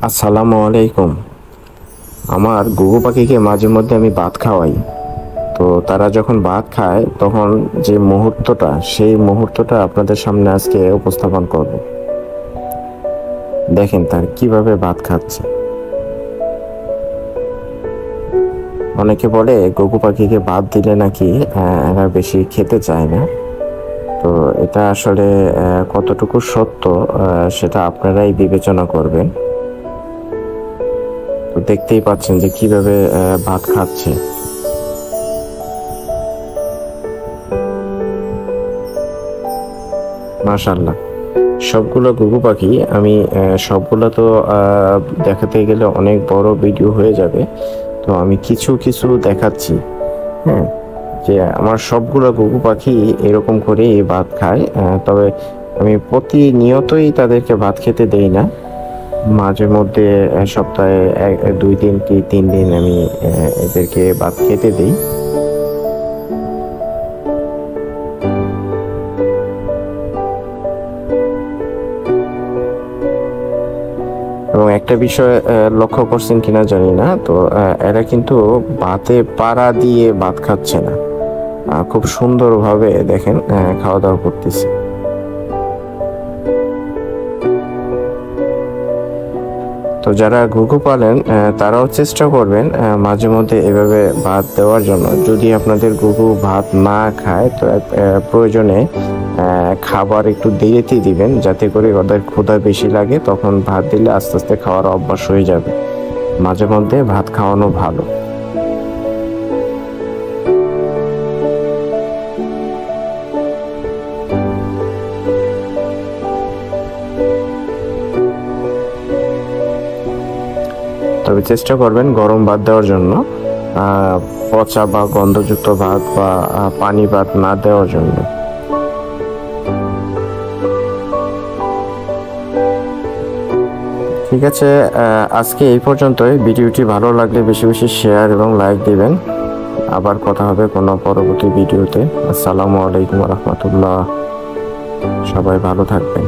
আসসালামু আলাইকুম। আমার ঘুঘু পাখিকে মাঝে মধ্যে আমি ভাত খাওয়াই। তো তারা যখন ভাত খায় তখন যে মুহূর্তটা, সেই মুহূর্তটা আপনাদের সামনে আজকে উপস্থাপন করব। দেখেন তার কিভাবে ভাত খাচ্ছে। অনেকে বলে ঘুঘু পাখিকে ভাত দিলে নাকি এরা বেশি খেতে চায় না। তো এটা আসলে কতটুকু সত্য সেটা আপনারাই বিবেচনা করবেন। তো দেখতেই পাচ্ছেন যে কিভাবে ভাত খাচ্ছে। মাশাআল্লাহ, সবগুলো ঘুঘু পাখি আমি সবগুলো তো দেখাতে গেলে অনেক বড় ভিডিও হয়ে যাবে। তো আমি কিছু কিছু দেখাচ্ছি। হ্যাঁ, যে আমার সবগুলো ঘুঘু পাখি এরকম করেই ভাত খায়। তবে আমি প্রতিনিয়তই তাদেরকে ভাত খেতে দেই না। মাঝে মধ্যে সপ্তাহে 2 দিন কি 3 দিন আমি এদেরকে ভাত খেতে দিই। এবং একটা বিষয় লক্ষ্য করছেন কিনা জানি না, তো এরা কিন্তু ভাতে পাড়া দিয়ে ভাত খাচ্ছে না। খুব সুন্দরভাবে দেখেন খাওয়া দাওয়া করতেছে। তো যারা ঘুঘু পালেন তারাও চেষ্টা করবেন মাঝে মধ্যে এভাবে ভাত দেওয়ার জন্য। যদি আপনাদের ঘুঘু ভাত না খায় তো প্রয়োজনে খাবার একটু দেরিতে দিবেন, যাতে করে ওদের ক্ষুধা বেশি লাগে। তখন ভাত দিলে আস্তে আস্তে খাওয়ার অভ্যাস হয়ে যাবে। মাঝে মধ্যে ভাত খাওয়ানো ভালো। তবে চেষ্টা করবেন গরম ভাত দেওয়ার জন্য, পচা বা গন্ধযুক্ত ভাত বা পানি ভাত না দেওয়ার জন্য। ঠিক আছে, আজকে এই পর্যন্তই। ভিডিওটি ভালো লাগলে বেশি বেশি শেয়ার এবং লাইক দিবেন। আবার কথা হবে কোনো পরবর্তী ভিডিওতে। আসসালামু আলাইকুম রহমতুল্লাহ। সবাই ভালো থাকবেন।